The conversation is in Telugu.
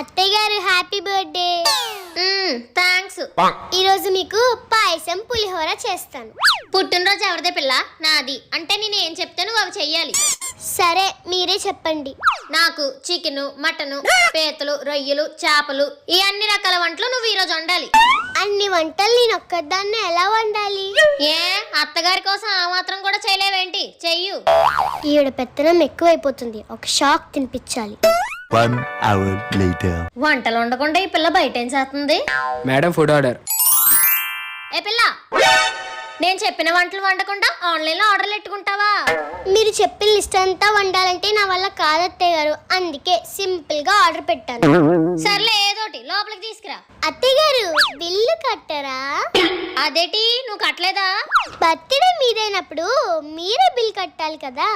అత్తయ్య గారు హ్యాపీ బర్త్డే. థ్యాంక్స్. ఈరోజు మీకు పాయసం పులిహోర చేస్తాను. పుట్టినరోజు ఎవరిదే పిల్ల? నాది. అంటే నేను ఏం చెప్తే నువ్వు అవి చెయ్యాలి. సరే మీరే చెప్పండి. నాకు చికెన్, మటన్, పీతలు, రొయ్యలు, చేపలు ఈ అన్ని రకాల వంటలు నువ్వు ఈరోజు వండాలి. అన్ని వంటలు నేను ఒక్కదాన్ని ఎలా వండాలి? ఏ అత్తగారి కోసం ఆ మాత్రం కూడా చేయలేవేంటి? చెయ్యు. ఈవిడ పెత్తనం ఎక్కువైపోతుంది, ఒక షాక్ తినిపించాలి. 1 hour later. వంటలు వండకుండా ఈ పిల్ల బయట ఏం చేస్తుంది? Madam food order. ఏ పిల్ల, నేను చెప్పిన వంటలు వండకుండా ఆన్లైన్లో ఆర్డర్లు పెట్టుకుంటావా? మీరు చెప్పిన లిస్ట్ అంతా వండాలంటే నా వల్ల కాదు అత్తయ్య గారు, అందుకే సింపుల్ గా ఆర్డర్ పెట్టాను. సర్లే ఏదోటి లోపలికి తీసుకురా. అత్తయ్య గారు బిల్లు కట్టరా? అదేటి నువ్వు కట్టలేదా? బర్త్డే మీదైనప్పుడు మీరే బిల్ కట్టాలి కదా.